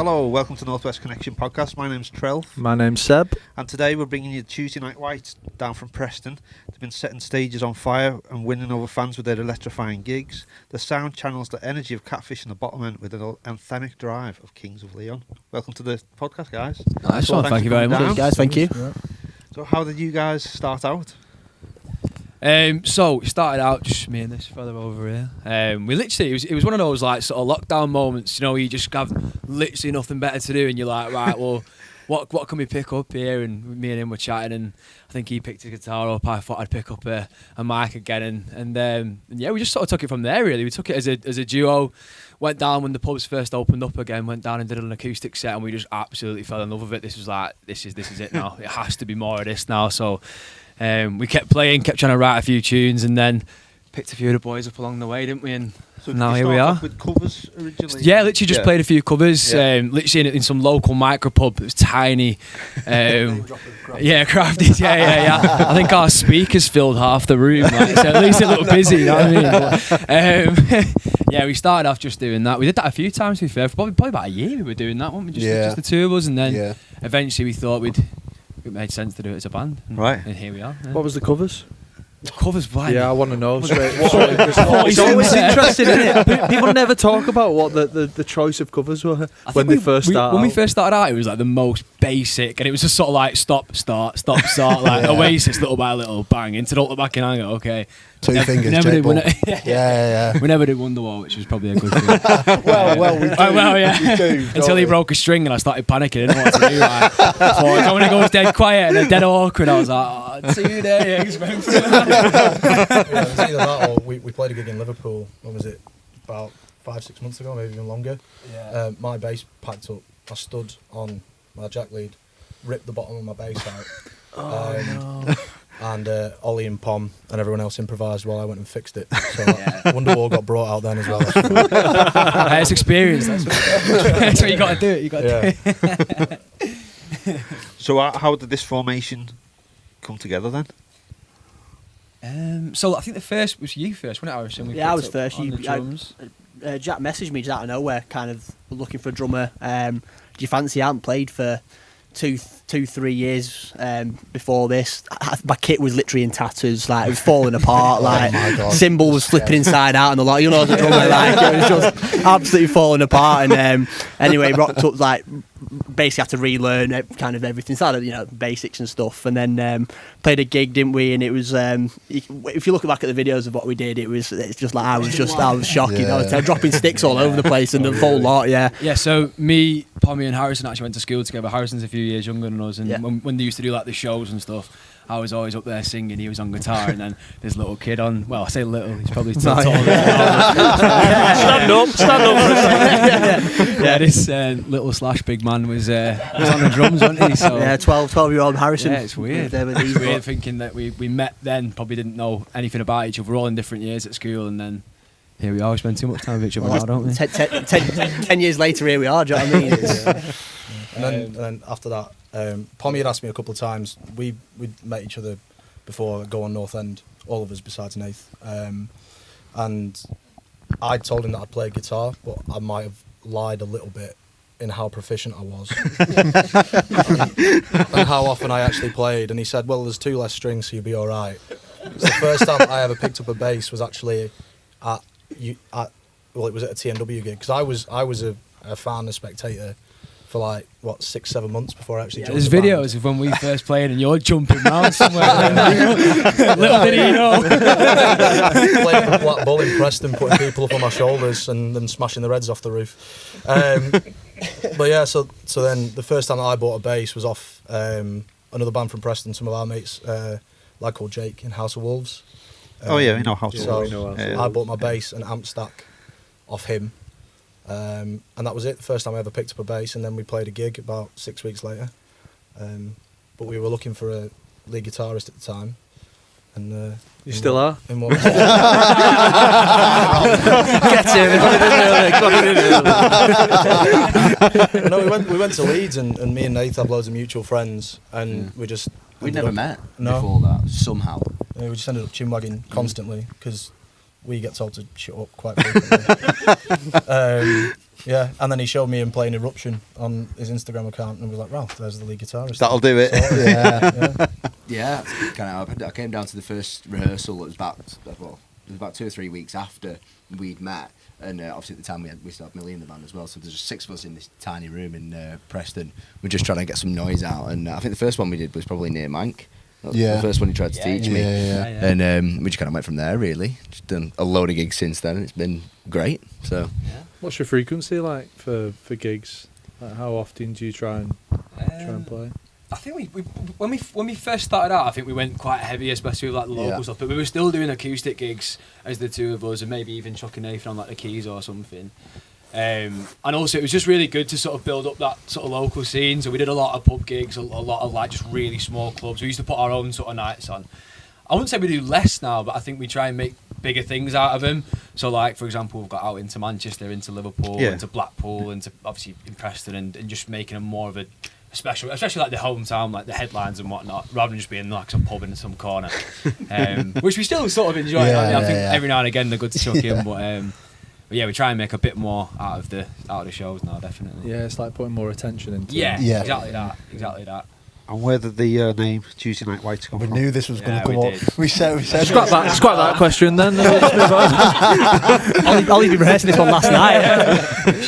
Hello, welcome to Northwest Connection podcast. My name's Trelf. My name's Seb. And today we're bringing you Tuesday Night Whites down from Preston. They've been setting stages on fire and winning over fans with their electrifying gigs. The sound channels the energy of Catfish and the Bottom End with an anthemic drive of Kings of Leon. Welcome to the podcast, guys. Nice one, thank you very much. Guys, thank you. So how did you guys start out? So we started out just me and this fella over here. We literally it was one of those like sort of lockdown moments, you know, where you just have literally nothing better to do, and you're like, right, well, what can we pick up here? And me and him were chatting, and I think he picked a guitar up. I thought I'd pick up a mic again, and yeah, we just sort of took it from there. Really, we took it as a duo. Went down when the pubs first opened up again. Went down and did an acoustic set, and we just absolutely fell in love with it. This was like, this is it now. It has to be more of this now. So. We kept playing, kept trying to write a few tunes, and then picked a few of the boys up along the way, didn't we? And So now here we are. With covers originally? Yeah, literally just played a few covers. Literally in some local micropub. It was tiny. Yeah, crafted. Yeah. I think our speakers filled half the room. Like, so at least it looked busy. You know what I mean? Yeah, we started off just doing that. We did that a few times. To be fair, for probably about a year we were doing that one. Just the two of us, and then eventually we thought it made sense to do it as a band. Right. And here we are. Yeah. What was the covers? The covers, blind. Yeah, I want to know. It's always interesting, isn't it? People never talk about what the choice of covers were when they first started. When we first started out, it was like the most basic, and it was just sort of like stop, start, like Oasis, little by little, bang, into the back and hang. Okay. Two fingers, we never did We never did Wonderwall, which was probably a good thing. well, we do. Until he broke a string and I started panicking. I didn't know what to do. Like, so when it goes dead quiet and then dead awkward, I was like, oh, 2 days. It was either that or we played a gig in Liverpool. When was it? About 5-6 months ago, maybe even longer. Yeah. My bass packed up. I stood on my jack lead, ripped the bottom of my bass out. No. And Ollie and Pom and everyone else improvised while I went and fixed it. So Wonderwall got brought out then as well. It's experience. That's what you got to do. You got to do it. So how did this formation come together then? So I think the first was you first, wasn't it, Harrison? I was first. Jack messaged me just out of nowhere, kind of looking for a drummer. Do you fancy? I hadn't played for 2-3 years before this. My kit was literally in tatters, like it was falling apart, like cymbal was flipping inside out and the lot, you know, as a drummer, like it was just absolutely falling apart. And anyway, rocked up, like basically had to relearn kind of everything, started, you know, basics and stuff, and then played a gig, didn't we? And it was if you look back at the videos of what we did, it's just like I was shocking. I was dropping sticks all over the place and the full lot. Yeah. So me, Pommy and Harrison actually went to school together. Harrison's a few years younger than us, and when they used to do like the shows and stuff, I was always up there singing. He was on guitar, and then this little kid on. Well, I say little. He's probably still taller. Stand up for a second. Yeah, this little / big man was on the drums, wasn't he? So, 12-year-old Harrison. Yeah, it's weird. It's weird thinking that we met then, probably didn't know anything about each other. We're all in different years at school, and then here we are. We spend too much time with each other now, don't we? 10 years later, here we are. Do you know what I mean? And then after that, Pommy had asked me a couple of times. We'd met each other before Go on North End, all of us besides Nath. And I told him that I'd played guitar, but I might have lied a little bit in how proficient I was and how often I actually played. And he said, well, there's 2 less strings, so you'll be all right. So the first time I ever picked up a bass was actually it was at a TNW gig, because I was a fan, a spectator for like 6-7 months before I actually joined. There's videos of when we first played and you're jumping around somewhere. Little did he know. Playing with Black Bull in Preston, putting people up on my shoulders and then smashing the Reds off the roof. But yeah, so then the first time that I bought a bass was off another band from Preston, some of our mates, a lad called Jake in House of Wolves. We know House of Wolves. So I bought my bass and amp stack off him. And that was it, the first time I ever picked up a bass, and then we played a gig about 6 weeks later. But we were looking for a lead guitarist at the time. And you still are? In what? Get him! No, we went to Leeds, and me and Nath had loads of mutual friends, and we'd never met No. before that, somehow. We just ended up chinwagging constantly, because we get told to shut up quite frequently. Yeah, and then he showed me him playing Eruption on his Instagram account, and was like, "Ralph, there's the lead guitarist." That'll do it. So, yeah. Yeah, kind of. I came down to the first rehearsal. It was about 2 or 3 weeks after we'd met, and obviously at the time we still had Millie in the band as well. So there's just 6 of us in this tiny room in Preston. We're just trying to get some noise out, and I think the first one we did was probably near Mank. That was the first one he tried to teach me. And we just kind of went from there, really. Just done a load of gigs since then, and it's been great. So, what's your frequency like for gigs? Like, how often do you try and play? I think when we first started out, I think we went quite heavy, especially with like the local stuff. But we were still doing acoustic gigs as the two of us, and maybe even chucking Nathan on like the keys or something. And also it was just really good to sort of build up that sort of local scene. So we did a lot of pub gigs, a lot of like just really small clubs. We used to put our own sort of nights on. I wouldn't say we do less now, but I think we try and make bigger things out of them. So like, for example, we've got out into Manchester, into Liverpool, into Blackpool, into obviously in Preston, and just making them more of a special, especially like the hometown, like the headlines and whatnot, rather than just being like some pub in some corner, which we still sort of enjoy. I think every now and again they're good to chuck in, but yeah, we try and make a bit more out of the shows now, definitely. Yeah, it's like putting more attention into it. Yeah, exactly that. And where did the name Tuesday Night Whites come from? We knew this was going to come up. We said. Scrap that question then. I'll even rehearsing this one last night.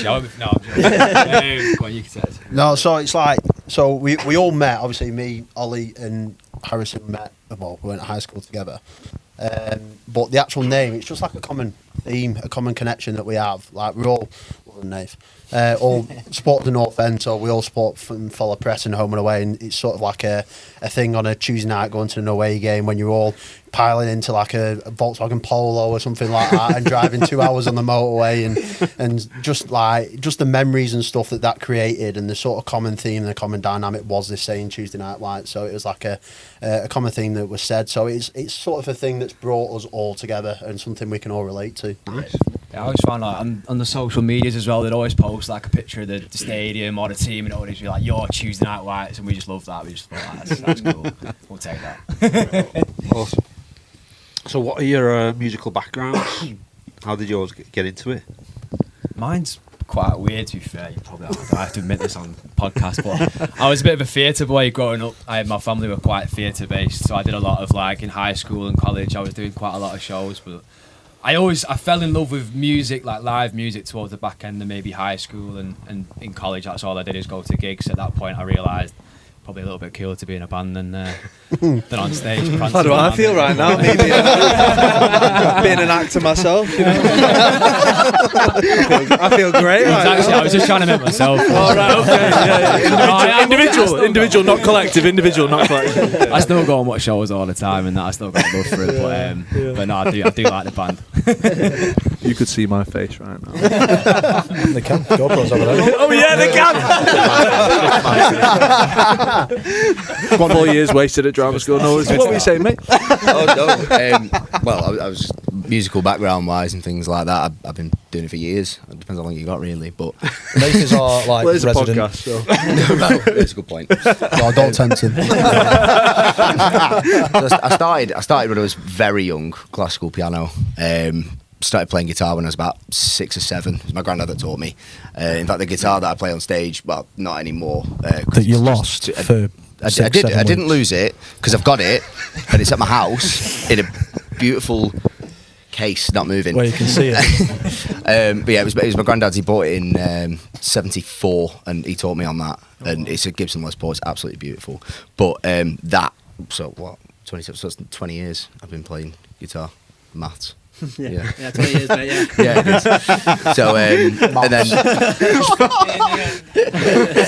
No, I'm joking. Go on, you can say it. No, so it's like, so we all met, obviously me, Ollie and Harrison met, well, we went to high school together. But the actual name, it's just like a common theme, a common connection that we have. Like, we're all, all support the North End, so we all support and follow Preston home and away, and it's sort of like a thing on a Tuesday night going to an away game when you're all piling into like a Volkswagen Polo or something like that and driving 2 hours on the motorway and just the memories and stuff that created, and the sort of common theme and the common dynamic was this saying Tuesday Night Lights. So it was like a common thing that was said. So it's sort of a thing that's brought us all together and something we can all relate to. Nice. Yeah, I always find like on the social medias as well, they'd always post like a picture of the stadium or the team, and it would always be like, "Your Tuesday Night Whites," and we just love that. We just thought, that's cool. We'll take that. Awesome. So what are your musical backgrounds? How did yours get into it? Mine's quite weird, to be fair. You probably I have to admit this on podcast, but I was a bit of a theatre boy growing up. My family were quite theatre based, so I did a lot of like in high school and college. I was doing quite a lot of shows, but I fell in love with music, like live music, towards the back end of maybe high school, and in college that's all I did is go to gigs. At that point I realised probably a little bit cooler to be in a band than on stage. How do I feel right now? Maybe being an actor myself, you know? I feel great. Right Actually, now. I was just trying to make myself. All right, okay, yeah. Individual, not collective. Individual, not collective. I still go and watch shows all the time, and that I still got love for it. But no, I do like the band. You could see my face right now. They can. GoPros over there. Oh yeah, they can. 4 years wasted at drama school. No, what were you saying, mate? Well, I was just musical background wise and things like that. I've been doing it for years. It depends how long you got, really. But Makers are like Well, it's a resident. podcast, so. well, that's a good point. No, don't tempt him. So I started when I was very young, classical piano. Started playing guitar when I was about 6 or 7. It was my granddad that taught me. In fact, the guitar that I play on stage, well, not anymore. That you lost for I 6, did. 7 I didn't weeks. lose it because I've got it, and it's at my house in a beautiful case, not moving. Where you can see it. But yeah, it was my granddad's. He bought it in '74, and he taught me on that. And it's a Gibson Les Paul. It's absolutely beautiful. But so what? 20 years I've been playing guitar, maths. Yeah, 20 years, mate, yeah. Yeah, it is. So, and then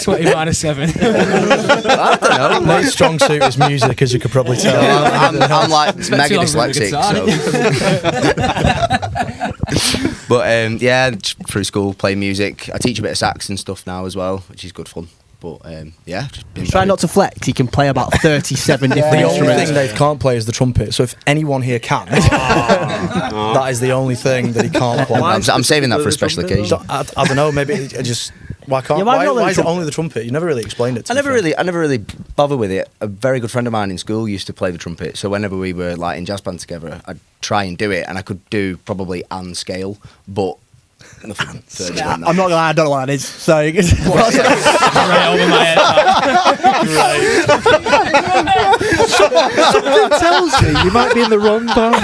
20 minus 7. I don't know. Nate's strong suit is music, as you could probably tell. I'm like Spent mega too long with the dyslexic. So. But yeah, through school, play music. I teach a bit of sax and stuff now as well, which is good fun. But yeah, just been Try not to flex. He can play about 37 different The only instruments. thing Dave can't play is the trumpet. So if anyone here can, that is the only thing that he can't play. I'm saving that for a special occasion. So, I don't know. Maybe it just why can't? Yeah, why not why is it trumpet? only the trumpet? You never really explained it. To I never really bother with it. A very good friend of mine in school used to play the trumpet. So whenever we were like in jazz band together, I'd try and do it, and I could do probably and scale, but Nothing further Yeah, than that. I'm not gonna lie, I don't know what that is. So Right over my head. Something tells me you might be in the wrong band.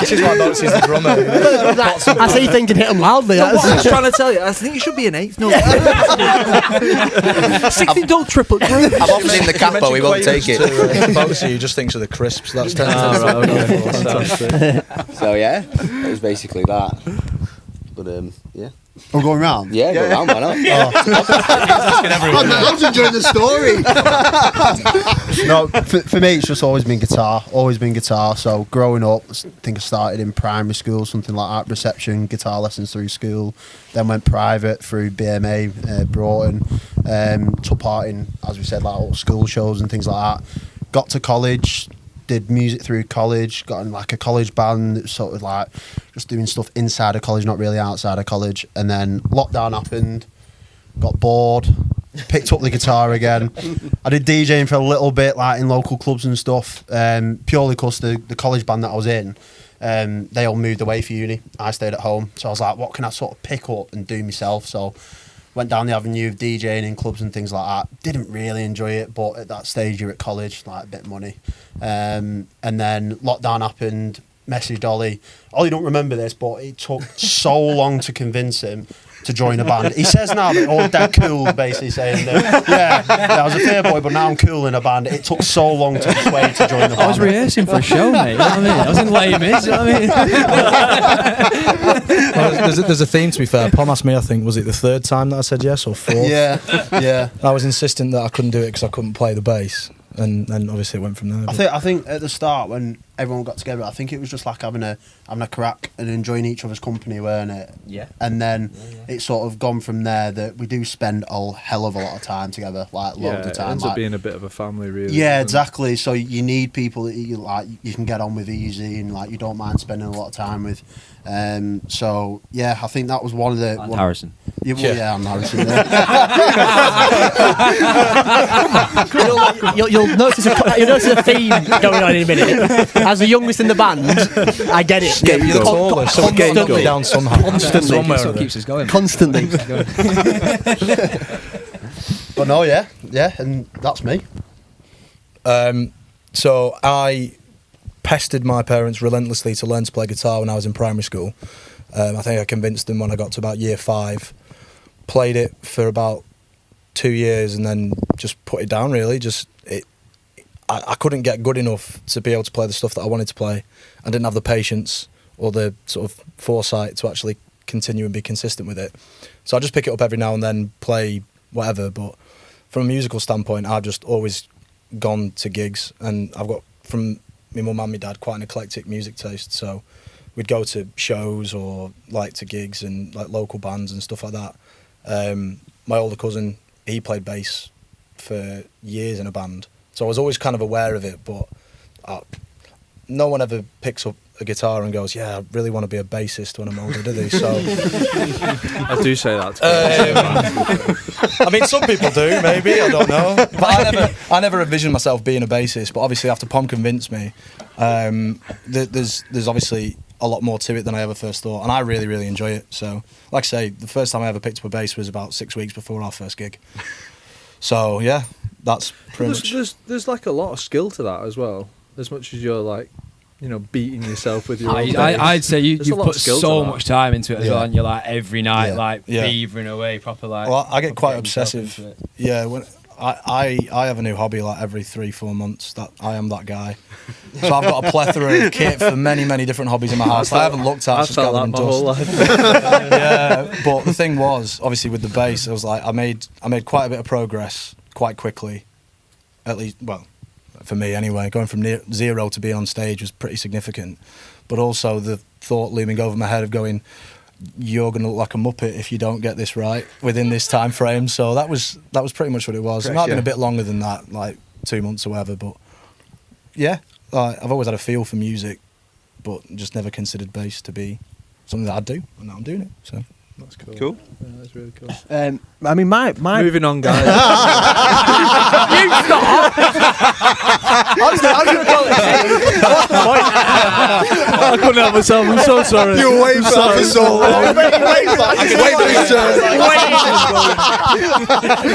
This is why Moxie's the drummer. I see you thinking hit them loudly. What I was That's, trying to tell you, I think you should be an 8th. No, 16 don't triplet group. I've offered him the capo, he won't take it. Moxie, he just thinks of the crisps. That's 10 So yeah, it was basically that. But yeah. We're going round? Yeah, go around, why not? I was enjoying the story. No, for me, it's just always been guitar. So growing up, I think I started in primary school, something like that, reception, guitar lessons through school. Then went private through BMA, Broughton. Took part in, as we said, like all school shows and things like that. Got to college, did music through college, got in like a college band that was sort of like just doing stuff inside of college, not really outside of college. And then lockdown happened, got bored, picked up the guitar again. I did DJing for a little bit, like in local clubs and stuff, purely because the college band that I was in, they all moved away for uni. I stayed at home. So I was like, what can I sort of pick up and do myself? So went down the avenue of DJing in clubs and things like that. Didn't really enjoy it, but at that stage you're at college, like a bit of money. And then lockdown happened, messaged Ollie. Ollie don't remember this, but it took so long to convince him to join a band. He says now that all dead cool, basically saying that, yeah, I was a fair boy, but now I'm cool in a band. It took so long to persuade to join the band. I was rehearsing for a show, mate. You know what I mean? I was in Les Mis, you know what I mean? There's a theme, to be fair. Pom asked me, I think, was it the 3rd time that I said yes or 4th? Yeah. I was insistent that I couldn't do it because I couldn't play the bass. And then obviously it went from there. I think at the start when everyone got together, I think it was just like having a crack and enjoying each other's company, weren't it? Yeah. And then it's sort of gone from there that we do spend a hell of a lot of time together, like loads of time. It ends up being a bit of a family, really. Yeah, doesn't it? exactly. So you need people that you like, you can get on with easy, and like you don't mind spending a lot of time with. So yeah, I think that was one of the. Harrison. Yeah, well, yeah, I'm Harrison. There. you'll notice a theme going on in a minute. As the youngest in the band, I get it. Yeah, you're the tallest, so we're getting up and down somehow. Constantly. That's what keeps us going. Constantly. But no, yeah, and that's me. So I pestered my parents relentlessly to learn to play guitar when I was in primary school. I think I convinced them when I got to about year 5. Played it for about 2 years and then just put it down, really. I couldn't get good enough to be able to play the stuff that I wanted to play. I didn't have the patience or the sort of foresight to actually continue and be consistent with it. So I just pick it up every now and then, play whatever. But from a musical standpoint, I've just always gone to gigs, and I've got, from my mum and my dad, quite an eclectic music taste. So we'd go to shows or like to gigs and like local bands and stuff like that. My older cousin, he played bass for years in a band, so I was always kind of aware of it, but no one ever picks up a guitar and goes, yeah, I really want to be a bassist when I'm older, do they? So I do say that. I mean, some people do, maybe, I don't know. But I never envisioned myself being a bassist, but obviously after Pom convinced me, there's obviously a lot more to it than I ever first thought, and I really, really enjoy it. So, like I say, the first time I ever picked up a bass was about 6 weeks before our first gig. So, yeah, that's pretty much... There's like a lot of skill to that as well, as much as you're like, beating yourself with your own bass. I'd say you There's a lot put of skill to so that. much time into it as Yeah. well, and you're like every night, Yeah. like Yeah. beavering away, proper like. Well, I get quite getting yourself obsessive. into it. Yeah, when I have a new hobby like every 3-4 months. That I am that guy. So I've got a plethora of kit for many, many different hobbies in my house. I haven't looked at. I've Just felt gathering that my whole dust. life. Yeah, but the thing was, obviously with the bass, I was like, I made quite a bit of progress quite quickly. At least, well, for me anyway, going from 0 to being on stage was pretty significant. But also the thought looming over my head of going, you're going to look like a muppet if you don't get this right within this time frame. So that was pretty much what it was. It might have been a bit longer than that, like 2 months or whatever. But yeah, I've always had a feel for music, but just never considered bass to be something that I'd do, and now I'm doing it. So That's cool. Cool. Yeah, that's really cool. I mean, my Moving on, guys. you stop. I was gonna call it. What's the point? I couldn't help myself. I'm so sorry. You were waiting for that for so long. I can wait for his turn.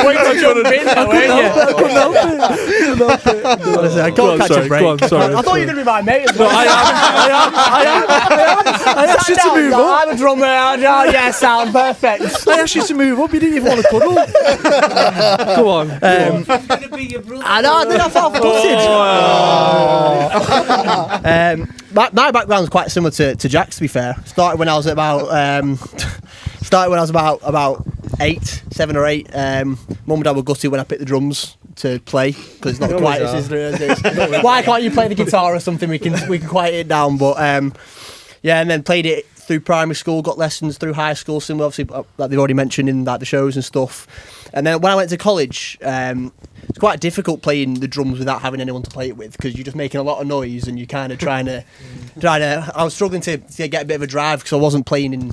Wait to jump in there, weren't you? I couldn't help it. Honestly, I Go on, can't catch sorry, a break. go on, sorry. I thought you were going to be my mate as No, well. I asked you to move up. I'm a drummer. Yeah, sound perfect. I asked you to move up. You didn't even want to cuddle. Go on. I know, I did have half my background's quite similar to Jack's, to be fair. Started when I was about 7 or 8. Mum and Dad were gutted when I picked the drums to play because it's not the quietest, is it? Why can't you play the guitar or something? We can quiet it down. But yeah, and then played it through primary school, got lessons through high school, similar obviously like they've already mentioned in like the shows and stuff. And then when I went to college, it's quite difficult playing the drums without having anyone to play it with because you're just making a lot of noise and you're kind of trying to. I was struggling to get a bit of a drive because I wasn't playing in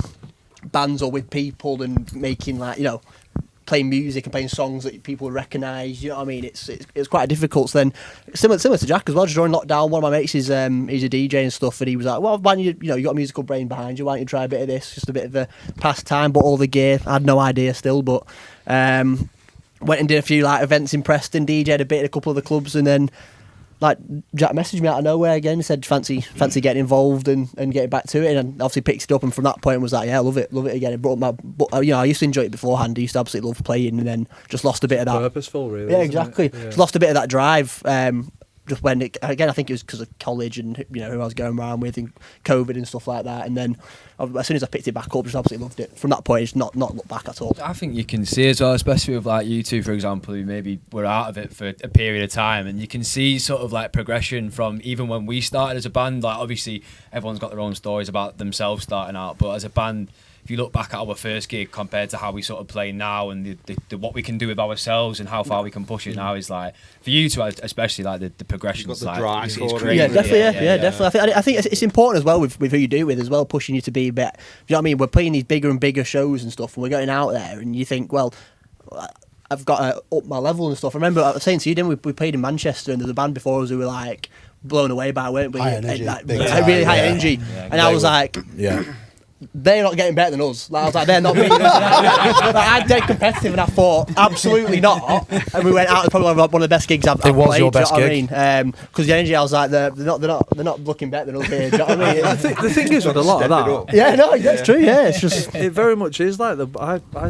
bands or with people and making playing music and playing songs that people would recognise. You know what I mean? It's quite difficult. So then similar to Jack as well. Just during lockdown, one of my mates is he's a DJ and stuff, and he was like, "Well, why don't you got a musical brain behind you? Why don't you try a bit of this? Just a bit of a pastime." But all the gear, I had no idea still. But went and did a few events in Preston, DJ'd a bit at a couple of the clubs, and then Jack messaged me out of nowhere again. He said, fancy getting involved and getting back to it, and obviously picked it up, and from that point was like, yeah, I love it again. It brought but I used to enjoy it beforehand. I used to absolutely love playing, and then just lost a bit of that. Purposeful, really. Yeah, exactly. Yeah. Just lost a bit of that drive. Just when I think it was because of college and who I was going around with and COVID and stuff like that. And then as soon as I picked it back up, just absolutely loved it. From that point, it's not looked back at all. I think you can see as well, especially with you two, for example, who maybe were out of it for a period of time, and you can see sort of progression from even when we started as a band. Obviously, everyone's got their own stories about themselves starting out, but as a band, if you look back at our first gig compared to how we sort of play now and the what we can do with ourselves and how far we can push it now is for you two especially the progression. You've got the drive it's for it. crazy. Yeah, definitely. Yeah, definitely. I think it's important as well with who you do with as well, pushing you to be a bit. You know what I mean? We're playing these bigger and bigger shows and stuff, and we're going out there, and you think, well, I've got to up my level and stuff. I remember I was saying to you, didn't we played in Manchester, and there's a band before us who were blown away by it, weren't we? High energy, Really high energy, and I was like, Yeah. they're not getting better than us. I was like, they're not being I'm dead competitive, and I thought, absolutely not. And we went out, probably one of the best gigs I've played. It was your best gig. Because the energy, I was like, they're not looking better than us here. Do you know what I mean? The thing is with a lot of that. Yeah, no, that's true. Yeah, it's just It very much is I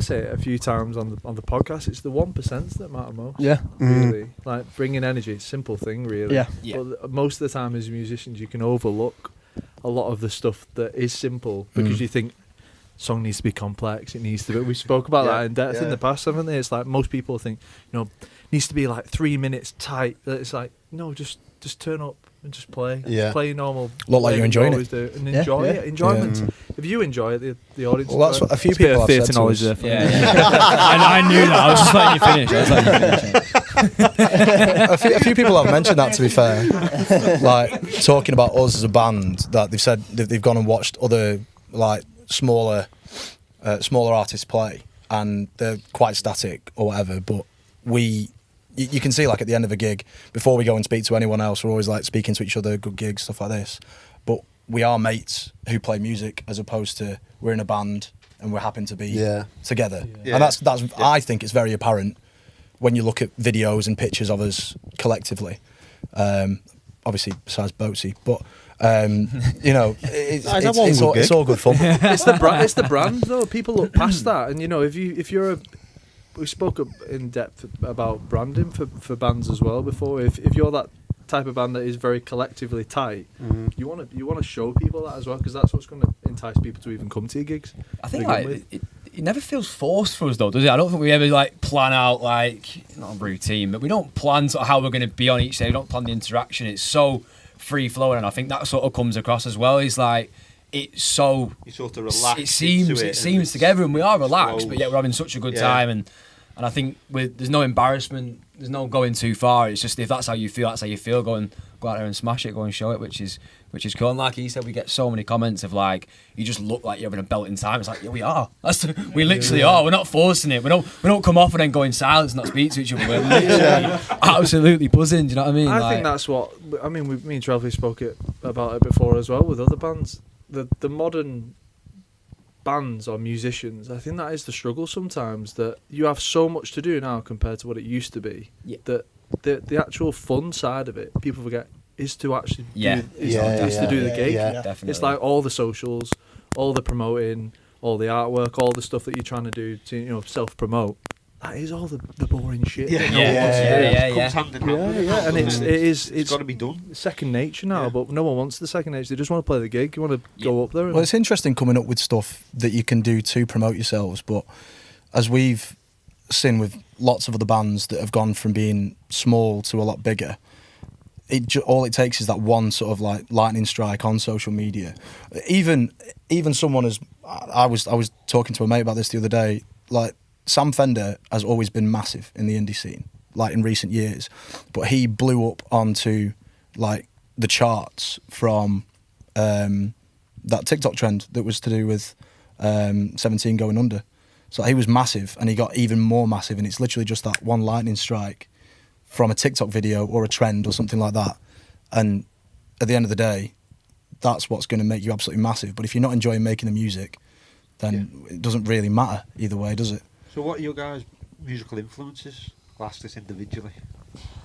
say it a few times on the podcast. It's the 1% that matter most. yeah. Really, bringing energy. It's a simple thing, really. Yeah. But most of the time, as musicians, you can overlook a lot of the stuff that is simple because you think song needs to be complex. It needs to be. We spoke about that in depth in the past, haven't they? It's most people think needs to be 3 minutes tight. It's no, just turn up and just play. Yeah. Just play normal. Look like you're enjoying it. And enjoy it. Enjoyment. If you enjoy it, the audience. Well, that's what a few people have said to us. And I knew that. I was just letting you finish. a few people have mentioned that, to be fair, talking about us as a band, that they've said they've gone and watched other smaller artists play and they're quite static or whatever, but you can see at the end of a gig, before we go and speak to anyone else, we're always speaking to each other, good gigs, stuff like this, but we are mates who play music as opposed to we're in a band and we're happy to be together. Yeah. And that's I think it's very apparent when you look at videos and pictures of us collectively, obviously besides Boatsy, but it's all good fun. It's the brand though. People look past that, and if you're we spoke in depth about branding for bands as well before. If you're that type of band that is very collectively tight, you want to show people that as well, because that's what's going to entice people to even come to your gigs. I think it never feels forced for us though, does it? I don't think we ever plan out not a routine, but we don't plan sort of how we're going to be on each day. We don't plan the interaction. It's so free flowing, and I think that sort of comes across as well. It's it's so you sort of relax. It seems together, and we are relaxed, but yet we're having such a good time. And And I think there's no embarrassment, there's no going too far. It's just if that's how you feel, that's how you feel. Go out there and smash it, go and show it, which is cool. And like he said, we get so many comments of like, you just look like you're having a belting time. It's like, yeah, we are. We literally are. We're not forcing it. We don't come off and then go in silence and not speak to each other. We're literally absolutely buzzing. Do you know what I mean? I think that's what I mean. Me and Trelf spoke about it before as well with other bands. The modern bands or musicians, I think that is the struggle sometimes, that you have so much to do now compared to what it used to be. Yeah. That the actual fun side of it, people forget, is to actually do the gig. Yeah. Definitely. It's like all the socials, all the promoting, all the artwork, all the stuff that you're trying to do to self-promote. That is all the boring shit. Yeah. that no one wants to do. Comes hand in hand. Yeah, and it's got to be done. second nature now, but no one wants the second nature. They just want to play the gig. You want to go up there. Well, it's interesting coming up with stuff that you can do to promote yourselves, but as we've seen with lots of other bands that have gone from being small to a lot bigger, all it takes is that one sort of like lightning strike on social media. Even someone as I was talking to a mate about this the other day, like Sam Fender has always been massive in the indie scene, like in recent years, but he blew up onto like the charts from that TikTok trend that was to do with 17 going under. So he was massive, and he got even more massive, and it's literally just that one lightning strike from a TikTok video or a trend or something like that. And at the end of the day, that's what's going to make you absolutely massive. But if you're not enjoying making the music, then it doesn't really matter either way, does it? So what are your guys' musical influences? I'll ask this individually.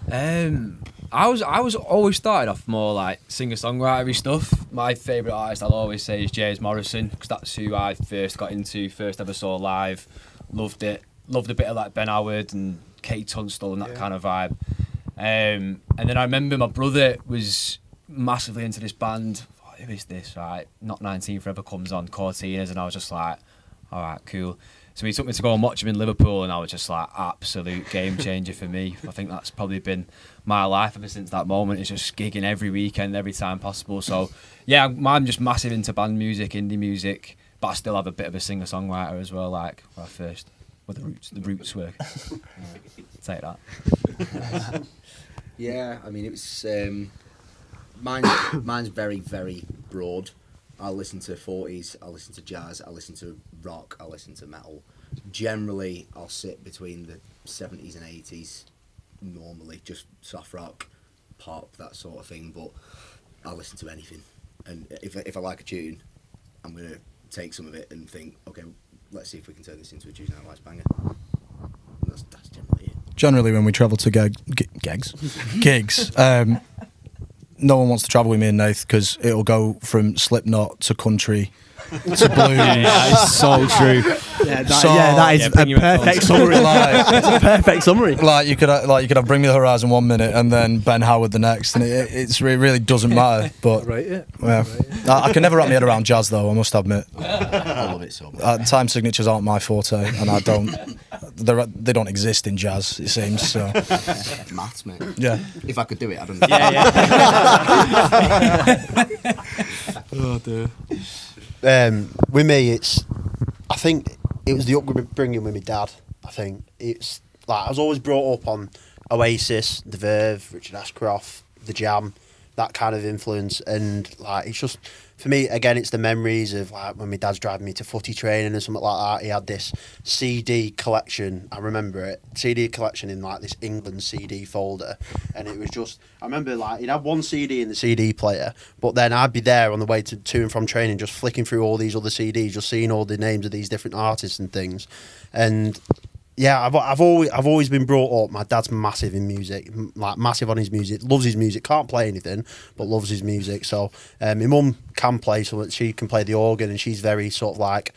I was always started off more like singer-songwritery stuff. My favourite artist I'll always say is James Morrison, because that's who I first got into, first ever saw live. Loved it. Loved a bit of like Ben Howard and Kate Tunstall and that kind of vibe. And then I remember my brother was massively into this band. Who is this? Right, Not 19 Forever comes on, Cortinas, and I was just like, all right, cool. So he took me to go and watch him in Liverpool, and I was just like, absolute game changer for me. I think that's probably been my life ever since that moment. It's just gigging every weekend, every time possible. So yeah, I'm just massive into band music, indie music, but I still have a bit of a singer-songwriter as well, like where I first, where the roots were. Take that. Yeah, I mean, it was mine's very, very broad. I'll listen to 40s, I'll listen to jazz, I'll listen to rock, I'll listen to metal. Generally, I'll sit between the 70s and 80s, normally, just soft rock, pop, that sort of thing, but I'll listen to anything. And if I like a tune, I'm going to take some of it and think, okay, let's see if we can turn this into a Tuesday Night Lights banger. And that's generally it. Generally, when we travel to gigs, no one wants to travel with me and Nath because it'll go from Slipknot to country to blues. It's so true. That is a perfect summary. It's a perfect summary. Like you could have Bring Me the Horizon 1 minute and then Ben Howard the next, and it really doesn't matter. But I can never wrap my head around jazz though. I must admit. I love it so much. Time signatures aren't my forte, and I don't. They don't exist in jazz, it seems. So Maths, mate. yeah. If I could do it, I'd understand. Oh dear. With me, I think it was the upbringing with my dad. I think it's like I was always brought up on Oasis, The Verve, Richard Ashcroft, The Jam, that kind of influence, and like it's just for me again, it's the memories of like when my dad's driving me to footy training and something like that. He had this CD collection. I remember it, CD collection in like this England CD folder, and it was just. I remember like he'd have one CD in the CD player, but then I'd be there on the way to and from training, just flicking through all these other CDs, just seeing all the names of these different artists and things, and. Yeah, I've always been brought up. My dad's massive in music, like massive on his music. Loves his music. Can't play anything, but loves his music. So my mum can play, so she can play the organ, and she's very sort of like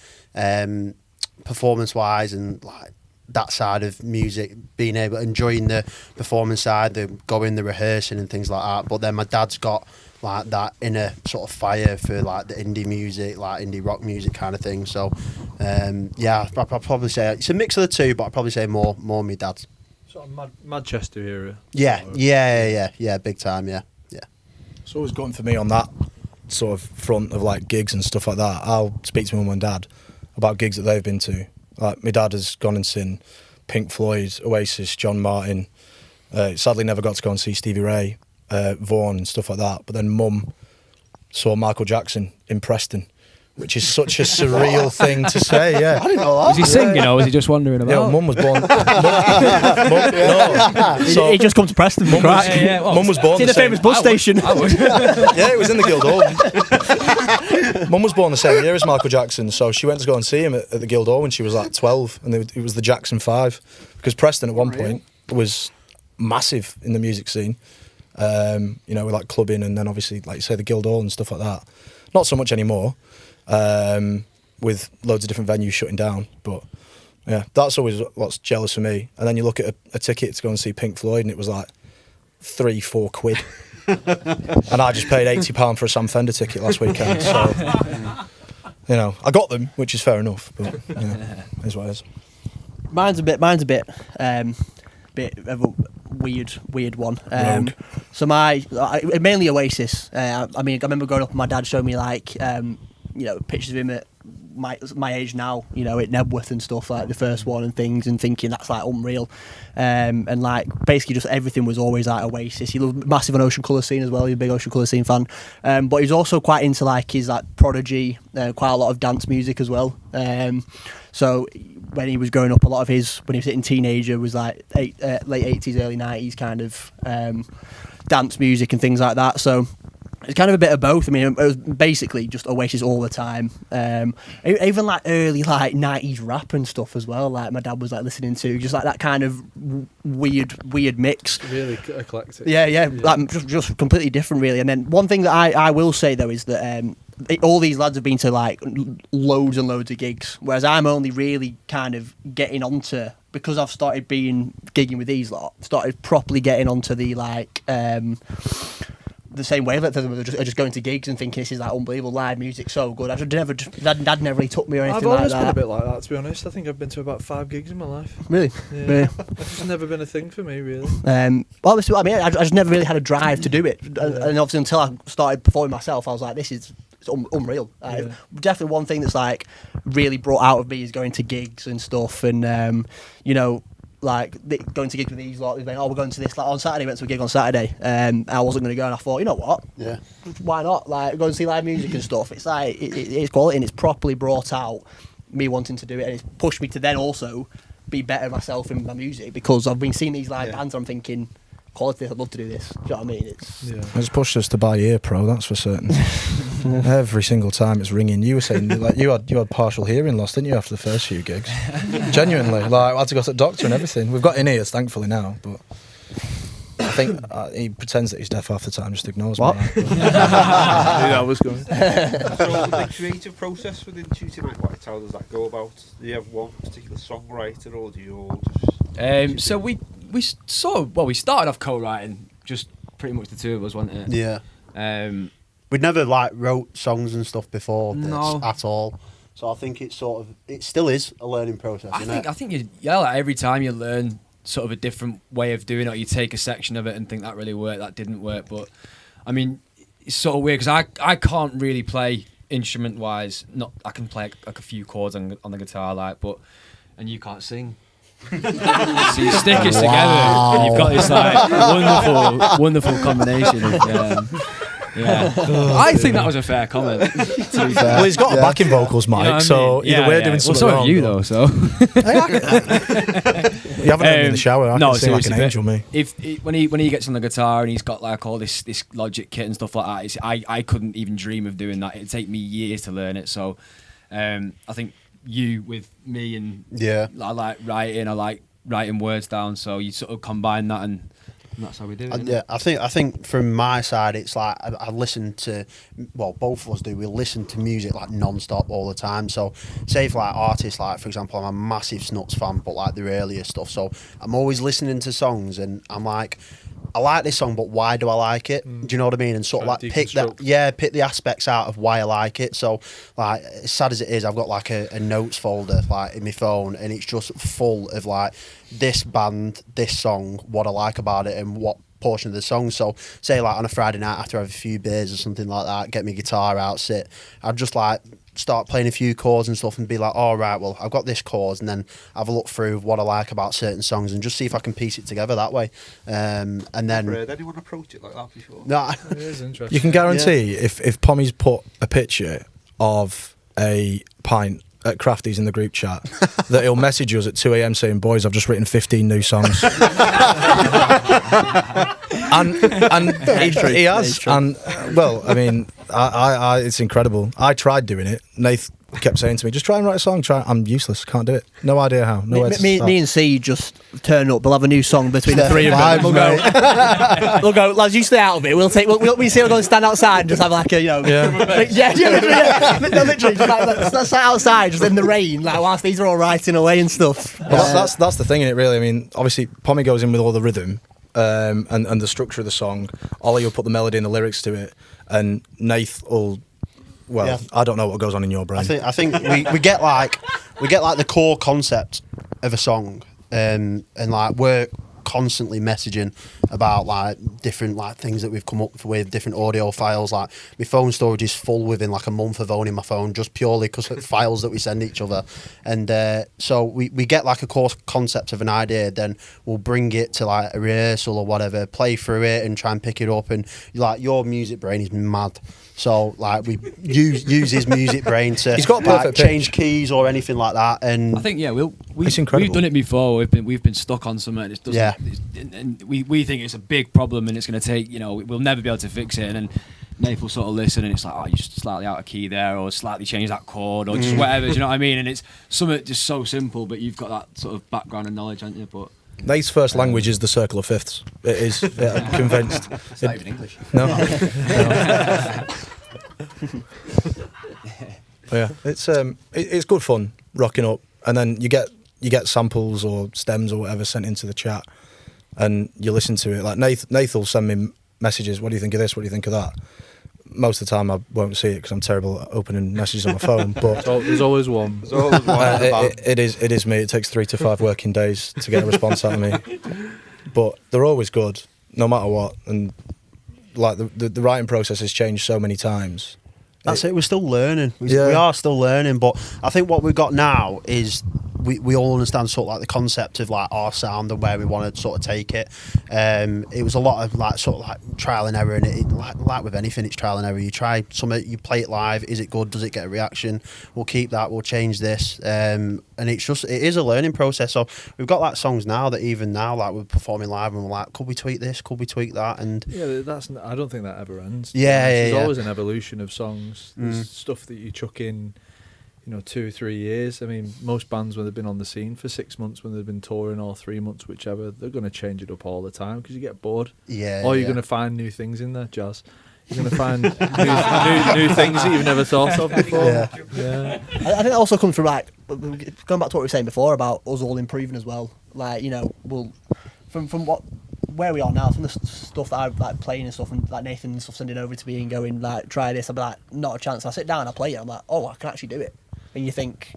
performance wise and like that side of music, being able enjoying the performance side, the going, the rehearsing and things like that. But then my dad's got like that inner sort of fire for like the indie music, like indie rock music kind of thing. So yeah, I'd probably say it's a mix of the two, but I'd probably say more my dad's. Sort of Manchester era. Yeah, big time, yeah. It's always gotten for me on that sort of front of like gigs and stuff like that. I'll speak to my mum and dad about gigs that they've been to. Like my dad has gone and seen Pink Floyd, Oasis, John Martin. Sadly, never got to go and see Stevie Ray, Vaughan, and stuff like that. But then Mum saw Michael Jackson in Preston, which is such a surreal thing to say. Yeah, I didn't know that. Was he singing or was he just wandering about? Mum was born. He just come to Preston. Mum was born. See the famous bus station. Yeah, it was in the Guildhall. Mum was born the same year as Michael Jackson, so she went to go and see him at the Guildhall when she was like 12, and it was the Jackson 5, because Preston at one point was massive in the music scene. You know, with like clubbing, and then obviously, like you say, the Guildhall and stuff like that. Not so much anymore, with loads of different venues shutting down. But yeah, that's always what's jealous for me. And then you look at a ticket to go and see Pink Floyd, and it was like £3-4 quid. And I just paid £80 for a Sam Fender ticket last weekend. So, you know, I got them, which is fair enough. But yeah, is what it is. Mine's a bit of a weird one. So mainly Oasis. I mean, I remember growing up and my dad showed me like you know, pictures of him at my age now, you know, at Nebworth and stuff, like the first one and things, and thinking that's like unreal. And like basically just everything was always like Oasis. He loved massive on Ocean Colour Scene as well. He's a big Ocean Colour Scene fan. But he's also quite into like his like Prodigy, quite a lot of dance music as well. So when he was growing up, a lot of his, when he was hitting teenager, was like late 80s, early 90s kind of dance music and things like that. So it's kind of a bit of both. I mean, it was basically just Oasis all the time. Even like early like 90s rap and stuff as well. Like my dad was like listening to just like that kind of weird mix. Really eclectic. Yeah. Like just completely different, really. And then one thing that I will say though is that all these lads have been to like loads and loads of gigs, whereas I'm only really kind of getting onto, because I've started gigging with these lot, started properly getting onto the like the same wavelength as them, just going to gigs and thinking this is like unbelievable live music, so good. Dad never really took me or anything like that. I've always been a bit like that, to be honest. I think I've been to about 5 gigs in my life. Really? Yeah. It's just never been a thing for me, really. Obviously, I mean, I just never really had a drive to do it, and obviously until I started performing myself, I was like, it's unreal. Definitely one thing that's like really brought out of me is going to gigs and stuff, and you know, like going to gigs with these lot. We're going to this like on Saturday. Went to a gig on Saturday, I wasn't going to go, and I thought, you know what? Yeah. Why not? Like go and see live music and stuff. It's like it's quality, and it's properly brought out me wanting to do it, and it's pushed me to then also be better myself in my music, because I've been seeing these live bands and I'm thinking, quality, I'd love to do this. Do you know what I mean? It's pushed us to buy Ear Pro, that's for certain. Every single time it's ringing. You were saying like you had partial hearing loss, didn't you, after the first few gigs? Genuinely, like I had to go to the doctor and everything. We've got in-ears thankfully now, but I think he pretends that he's deaf half the time, just ignores me. I knew that was going. So the creative process within Tuesday Night White, how does that go about? Do you have one particular songwriter, or do you all just... So we started off co-writing, just pretty much the two of us, wasn't it? Yeah. We'd never like wrote songs and stuff before this No. at all. So I think it still is a learning process, isn't it? I think like every time you learn sort of a different way of doing it, or you take a section of it and think that really worked, that didn't work. But I mean, it's sort of weird because I can't really play instrument wise. Not I can play like a few chords on the guitar, and you can't sing. So you stick it together and you've got this like wonderful combination of I think that was a fair comment, to be fair. Well, he's got a backing vocals mic, You know what I so mean? either we're doing something so wrong. have you though, so You haven't heard me in the shower. I can sing like seriously, an angel, me. When he gets on the guitar and he's got like all this Logic kit and stuff like that, I couldn't even dream of doing that. It'd take me years to learn it. So I think you with me, and I like writing words down, so you sort of combine that, and that's how we do it. Yeah, I think from my side, it's like I listen to, well, both of us do. We listen to music like non-stop all the time. So, say for like artists, like for example, I'm a massive Snuts fan, but like their earlier stuff. So I'm always listening to songs, and I'm like, I like this song, but why do I like it? Do you know what I mean? And sort of like pick the aspects out of why I like it. So like, as sad as it is, I've got like a notes folder like in my phone, and it's just full of like this band, this song, what I like about it, and what portion of the song. So say like on a Friday night after I have a few beers or something like that, get my guitar out, sit, I'd just like start playing a few chords and stuff and be like, all right, well, I've got this chords, and then have a look through what I like about certain songs and just see if I can piece it together that way. And then... Never heard anyone approach it like that before? No, It is interesting. You can guarantee if Pommy's put a picture of a pint at Crafties in the group chat that he'll message us at 2 a.m. saying, boys, I've just written 15 new songs. and he has. And, well, I mean, I it's incredible. I tried doing it. Nath kept saying to me, just try and write a song. I'm useless. Can't do it. No idea how. Me and C just turn up. We'll have a new song between the three of them. We'll go, lads, you stay out of it. We'll see. We'll go and stand outside and just have like a, literally, just like sat outside just in the rain, like whilst these are all writing away and stuff. Well, that's the thing in it, really. I mean, obviously, Pommy goes in with all the rhythm and the structure of the song. Ollie will put the melody and the lyrics to it, and Nath will. Well, yeah. I don't know what goes on in your brain. I think we get like the core concept of a song, and like we're constantly messaging about like different like things that we've come up with, different audio files. Like my phone storage is full within like a month of owning my phone, just purely because of files that we send each other. And so we get like a core concept of an idea, then we'll bring it to like a rehearsal or whatever, play through it and try and pick it up. And like your music brain is mad. So like we use his music brain to He's got a perfect change keys or anything like that. And I think it's incredible. We've done it before. We've been stuck on something. And it doesn't, and we think it's a big problem and it's going to take. We'll never be able to fix it. And then Nath will sort of listen and it's like, oh, you're just slightly out of key there, or slightly change that chord, or just whatever. Do you know what I mean? And it's something just so simple, but you've got that sort of background and knowledge, haven't you? But Nate's first language is the circle of fifths. It is. Yeah, I'm convinced. It's not even English. No. Yeah, it's good fun rocking up, and then you get samples or stems or whatever sent into the chat, and you listen to it. Like Nath will send me messages. What do you think of this? What do you think of that? Most of the time I won't see it because I'm terrible at opening messages on my phone. But there's always one. It is me. It takes 3 to 5 working days to get a response out of me. But they're always good, no matter what. And like the writing process has changed so many times. That's it. We're still learning. We are still learning. But I think what we've got now is we all understand sort of like the concept of like our sound and where we want to sort of take it. It was a lot of like sort of like trial and error, and it like with anything, it's trial and error. You try something, you play it live. Is it good? Does it get a reaction? We'll keep that. We'll change this. And it is a learning process. So we've got like songs now that even now like we're performing live and we're like, could we tweak this? Could we tweak that? And I don't think that ever ends. There's always an evolution of songs. There's stuff that you chuck in, 2 or 3 years. I mean, most bands, when they've been on the scene for 6 months, when they've been touring, or 3 months, whichever, they're going to change it up all the time because you get bored. Yeah. Or you're going to find new things in there, Jazz. You're going to find new things that you've never thought of before. Yeah. I think that also comes from like going back to what we were saying before about us all improving as well. Like we'll from where we are now, some of the stuff that I'm like playing and stuff, and like Nathan and stuff sending over to me and going like, try this. I'll be like, not a chance. I sit down, I play it. I'm like, oh, I can actually do it. And you think,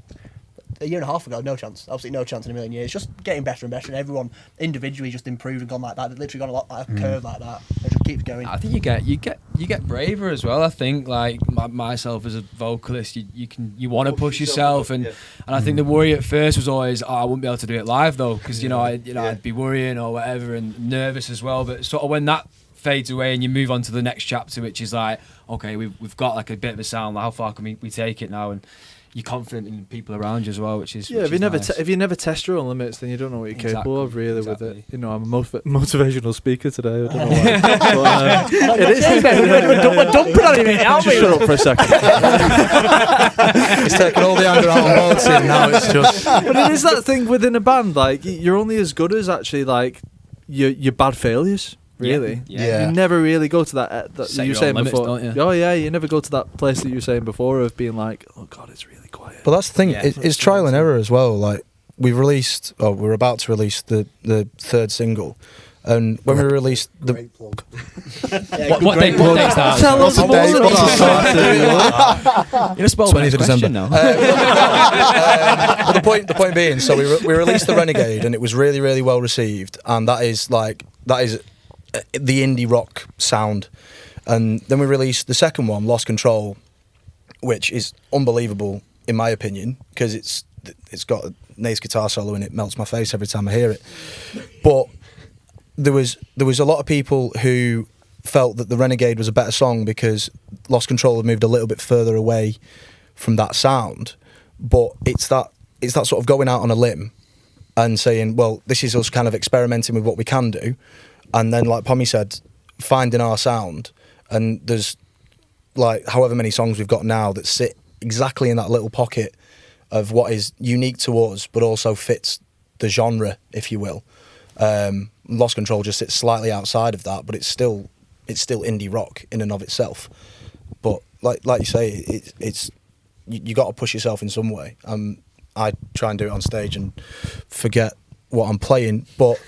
a year and a half ago, no chance. Absolutely no chance in a million years. Just getting better and better, and everyone individually just improved and gone like that. They've literally gone a lot like a curve like that. It just keeps going. I think you get braver as well. I think like myself as a vocalist, you want to push yourself, and I think the worry at first was always, I wouldn't be able to do it live though, because I'd be worrying or whatever and nervous as well. But sort of when that fades away and you move on to the next chapter, which is like, okay, we've got like a bit of a sound. Like, how far can we take it now? And you're confident in people around you as well, which is if you never test your own limits, then you don't know what you're capable of really with it. I'm a motivational speaker today. I don't know why. But, it is. We're dumping on him, aren't we? Just shut up for a second. It's taking all the anger out on Martin. Now it's just. But it is that thing within a band. Like you're only as good as actually like your bad failures. Really? Yeah. You never really go to that you were saying limits, before. Don't you? Oh yeah, you never go to that place that you were saying before of being like, oh god, it's really quiet. But that's the thing. It's trial and error as well. Like we're about to release the 3rd single. And when we released the great plug. what day is that? Tell us more. You're gonna spoil my question now. But the point being, so we released the Renegade, and it was really, really well received, and that is the indie rock sound. And then we released the second one, Lost Control, which is unbelievable in my opinion, because it's got a nice guitar solo and it melts my face every time I hear it. But there was a lot of people who felt that The Renegade was a better song because Lost Control had moved a little bit further away from that sound. But it's that sort of going out on a limb and saying, well, this is us kind of experimenting with what we can do. And then, like Pommy said, finding our sound. And there's like however many songs we've got now that sit exactly in that little pocket of what is unique to us, but also fits the genre, if you will. Lost Control just sits slightly outside of that, but it's still indie rock in and of itself. But like you say, it's you got to push yourself in some way. I try and do it on stage and forget what I'm playing, but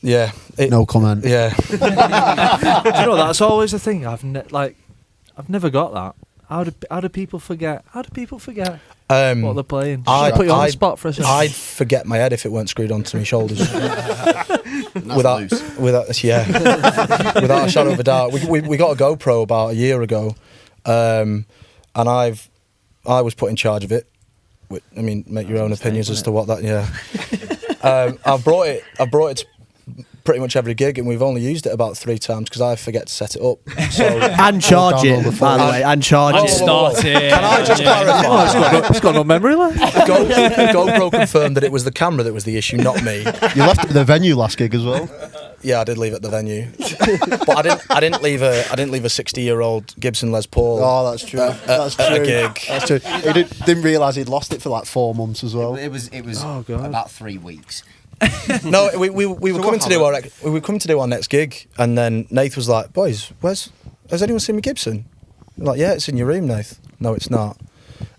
yeah. No comment. Yeah. Do you know, that's always the thing. I've never got that. How do people forget? What they're playing? I'd Put you on the spot for a second. I'd forget my head if it weren't screwed onto my shoulders. Without a shadow of a doubt. We got a GoPro about a year ago, and I was put in charge of it. I mean, make your own opinions as to what that. Yeah. I've brought it to pretty much every gig, and we've only used it about 3 times because I forget to set it up. So and charge it, by the way, and charge it. Start it. Can I just clarify? It's got no memory left. GoPro confirmed that it was the camera that was the issue, not me. You left at the venue last gig as well. Yeah, I did leave at the venue, but I didn't leave a 60-year-old Gibson Les Paul. Oh, that's true. That's true. At a gig. That's true. He didn't realise he'd lost it for like 4 months as well. It was Oh, God. about 3 weeks. No, we were coming to do our next gig, and then Nath was like, "Boys, has anyone seen my Gibson?" I'm like, "Yeah, it's in your room, Nath." No, it's not.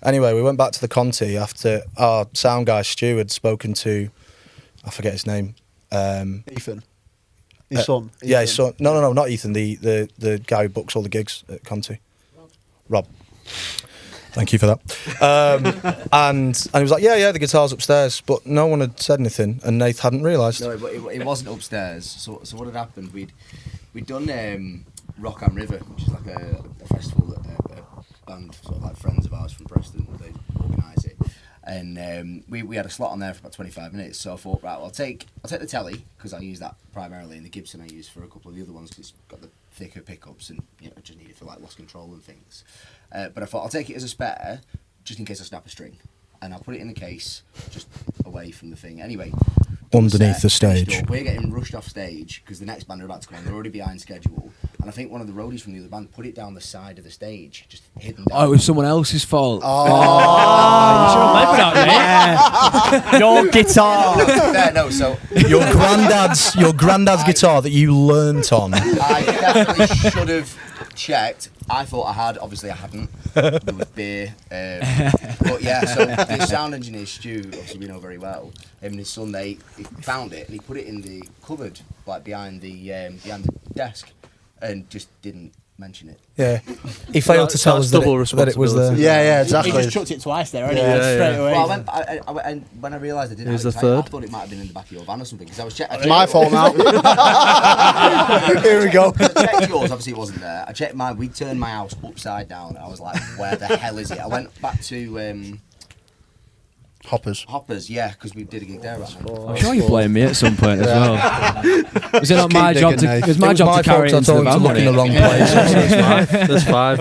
Anyway, we went back to the Conti after our sound guy Stu had spoken to, I forget his name. Ethan. His son. Yeah, his son. No, not Ethan. The guy who books all the gigs at Conti. Rob. Thank you for that. And he was like, yeah, the guitar's upstairs, but no one had said anything, and Nath hadn't realised. No, but it wasn't upstairs. So what had happened? We'd done Rock Am River, which is like a festival that a band, sort of like friends of ours from Preston, they organise it, and we had a slot on there for about 25 minutes. So I thought, right, well, I'll take the telly because I use that primarily, and the Gibson I use for a couple of the other ones because it's got the thicker pickups and I just need it for like Lost Control and things. But I thought I'll take it as a spare, just in case I snap a string, and I'll put it in the case, just away from the thing. Anyway, underneath the stage. We're getting rushed off stage because the next band are about to come on. They're already behind schedule, and I think one of the roadies from the other band put it down the side of the stage, just hidden down. Oh, it was someone else's fault. Your guitar. Fair, no, so Your granddad's guitar that you learnt on. I definitely should have checked. I thought I had. Obviously, I hadn't. There was beer. But yeah, so the sound engineer, Stu, obviously we know very well, him and his son, he found it and he put it in the cupboard, like behind the desk, and just didn't mention it. Yeah. He failed to tell us that it was there. Yeah, He exactly. just chucked it twice there, Yeah, straight away. Well, and when I realised I didn't Here's have it the tight, I third. thought it might have been in the back of your van or something, because I was checking. It's my fault now. Here we go. I checked yours, obviously it wasn't there. I checked mine, we turned my house upside down. I was like, where the hell is it? I went back to Hoppers. yeah, because we did a gig there. I'm sure you blame me at some point as well. Was it not my keep job digging, to? Nate. It was my job to carry it into the van. look in the wrong place.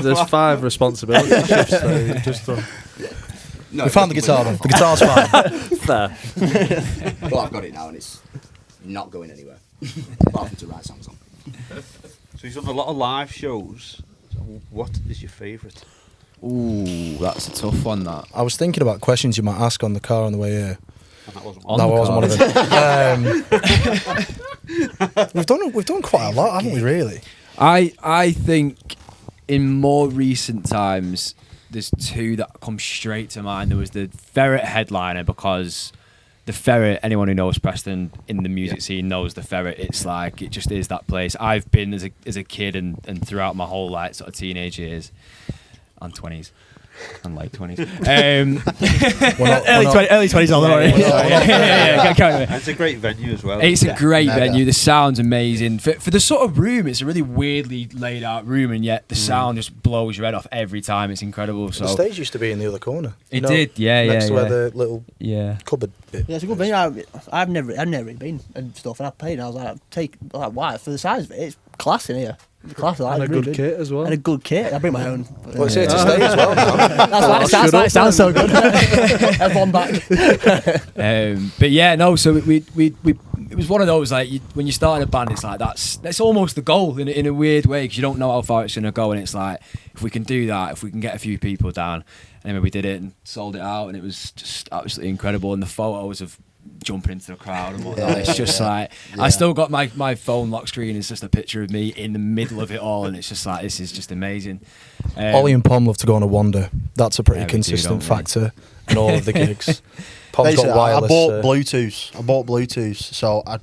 There's five responsibility shifts that you just done. No, We found the guitar though. The guitar's fine. Fair. Well, I've got it now and it's not going anywhere. Apart from to write songs on. So he's done a lot of live shows. So what is your favourite? Ooh, that's a tough one. That. I was thinking about questions you might ask on the car on the way here. And that wasn't On one. the No, I wasn't car. one of them. We've done quite a lot, haven't we? Really? I think in more recent times, there's 2 that come straight to mind. There was the Ferret headliner, because the Ferret, anyone who knows Preston in the music scene knows the Ferret. It's like, it just is that place. I've been as a kid and throughout my whole sort of teenage years. and 20s. And late 20s. Early 20s, all right. And it's a great venue as well. It's a great venue. The sound's amazing. For the sort of room, it's a really weirdly laid out room, and yet the sound just blows your head off every time. It's incredible. So the stage used to be in the other corner. It did, next to where the little cupboard bit. Yeah, it's a good venue. I've never really been and stuff, and I played, and I was like, wow, for the size of it, it's class in here. Class, And a good kit as well. And a good kit. I bring my own. Well, it's here to stay as well. That's why it sounds so good. Have one back. But yeah, no. So we it was one of those like when you start a band, it's like that's almost the goal in a weird way, because you don't know how far it's gonna go, and it's like if we can do that, if we can get a few people down, and then we did it and sold it out, and it was just absolutely incredible. And the photos of jumping into the crowd and whatnot, it's just like I still got my phone lock screen. It's just a picture of me in the middle of it all, and it's just like this is just amazing. Ollie and Pom love to go on a wander. That's a pretty consistent factor in all of the gigs. Pom's got wireless. I bought Bluetooth, so I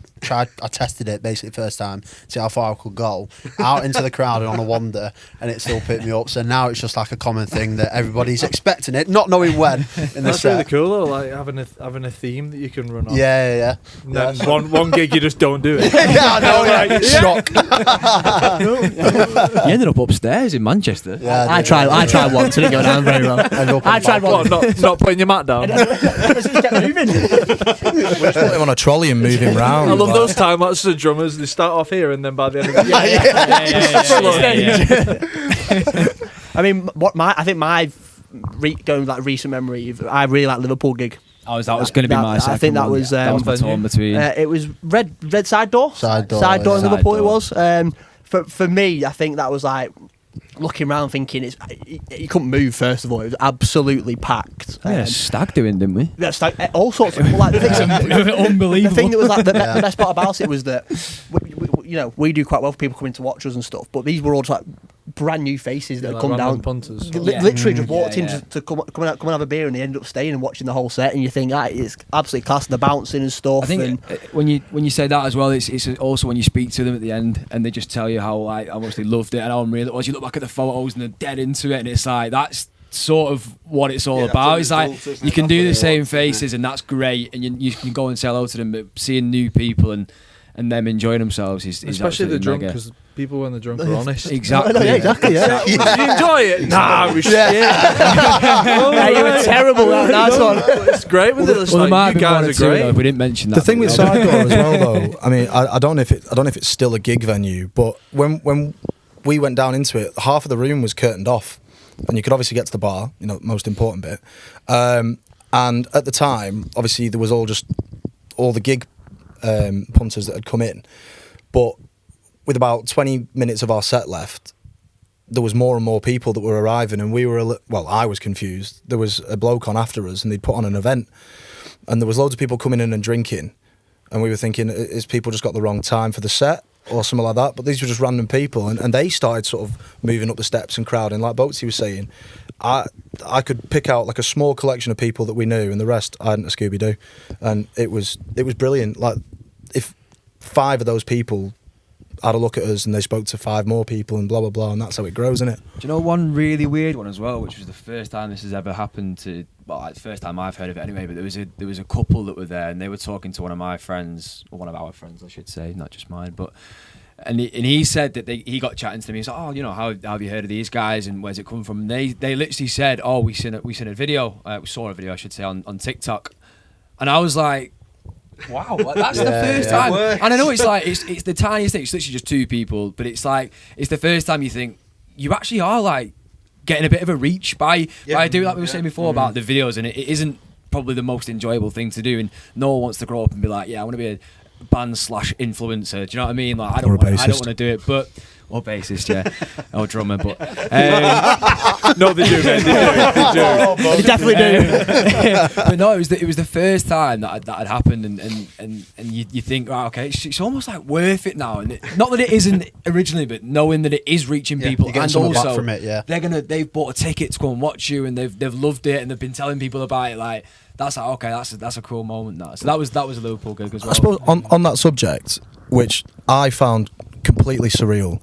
tested it basically first time, see how far I could go out into the crowd and on a wander, and it still picked me up. So now it's just like a common thing that everybody's expecting it, not knowing when. In the That's set. really cool though, like having a theme that you can run on. Yeah. And then one gig you just don't do it. Yeah, I know. Shock. You ended up upstairs in Manchester. Yeah, I tried once, and it didn't go down very well. I tried What, once. not putting your mat down? Just kept moving. We just put him on a trolley and move him round. I love those time lapses of drummers. They start off here and then by the end of the I mean, I think my recent memory, I really like Liverpool gig. That was going to be my second. I think that one. was that was my torn between. It was Red Side Door. Side door in Liverpool. Door. It was. For me, I think that was like looking around thinking you couldn't move. First of all, it was absolutely packed. We had a stag doing, didn't we? Yeah, all sorts of like the things. Unbelievable. The thing that was like the best part about it was that we do quite well for people coming to watch us and stuff, but these were all just like brand new faces that had come down. Punters. Literally just walked in to come and have a beer, and they end up staying and watching the whole set. And you think it's absolutely class, the bouncing and stuff. I think when you say that as well, it's also when you speak to them at the end and they just tell you how much they loved it and how unreal it was. You look back at the photos and they're dead into it, and it's like that's sort of what it's all about. It's like you can do the same faces, and that's great, and you can go and say hello to them, but seeing new people and them enjoying themselves is especially the drunk, mega. because people when they're drunk are honest. Exactly. Exactly. Did you enjoy it? Nah, it was shit. You were terrible. Nice one. It's great with this. Well, Like, you guys are great. We didn't mention that. The thing with Side Door as well, though, I mean, I don't know if it's still a gig venue, but when we went down into it, half of the room was curtained off, and you could obviously get to the bar, most important bit. And at the time, obviously, there was all the gig punters that had come in, but with about 20 minutes of our set left, there was more and more people that were arriving, and we were I was confused. There was a bloke on after us, and they'd put on an event, and there was loads of people coming in and drinking, and we were thinking, is people just got the wrong time for the set or something like that? But these were just random people, and they started sort of moving up the steps and crowding, like Boatsy was saying. I could pick out like a small collection of people that we knew, and the rest I hadn't a Scooby-Doo, and it was brilliant. Like if 5 of those people had a look at us and they spoke to 5 more people and blah blah blah, and that's how it grows, isn't it? Do you know one really weird one as well, which was the first time this has ever happened to? Well, like the first time I've heard of it anyway. But there was a couple that were there, and they were talking to one of my friends, or one of our friends, I should say, not just mine. But and he said that he got chatting to me. He's like, oh, how have you heard of these guys and where's it come from? And they literally said, oh, we seen a video, we saw a video, I should say, on TikTok, and I was like, wow, that's the first time. And I know it's like it's the tiniest thing. It's literally just 2 people, but it's like it's the first time you think you actually are like getting a bit of a reach by doing like we were saying before about the videos, and it isn't probably the most enjoyable thing to do, and no one wants to grow up and be like, yeah, I want to be a band/influencer. Do you know what I mean? Like I don't want to do it, but or bassist, yeah, or drummer, but no, they do, man. They definitely do. But no, it was the first time that had happened, and you think, right, okay, it's almost like worth it now, and not that it isn't originally, but knowing that it is reaching people, and also back from it, they've bought a ticket to go and watch you, and they've loved it, and they've been telling people about it, like. That's like, okay, that's a cool moment. That so that was a Liverpool gig as well. I suppose on that subject, which I found completely surreal.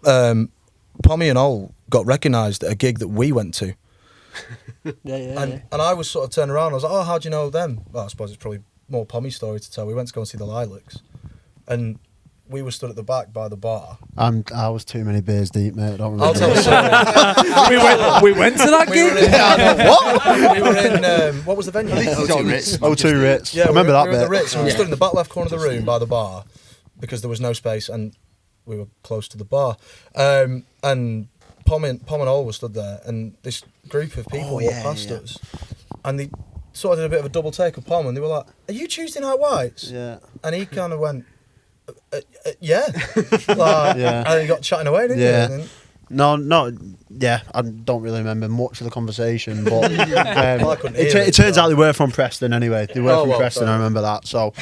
Pommy and Ol got recognised at a gig that we went to. Yeah. And I was sort of turning around. I was like, "Oh, how do you know them?" Well, I suppose it's probably more Pommy's story to tell. We went to go and see the Lilacs, and we were stood at the back by the bar. I was too many beers deep, mate. I don't remember. I'll tell the story. we went to that gig. We were in what was the venue? O2 Ritz. O2 Ritz. Yeah, I remember we that were at the bit. Ritz. And we stood in the back left corner of the room by the bar because there was no space, and we were close to the bar. And Pom and all were stood there, and this group of people walked past us, and they sort of did a bit of a double take of Pom, and they were like, "Are you Tuesday Night Whites?" Yeah. And he kind of went, "Yeah." And he got chatting away, didn't he? Yeah. And No, yeah, I don't really remember much of the conversation, but I couldn't hear it turns out they were from Preston anyway. They were from well, Preston, fair I remember that. So,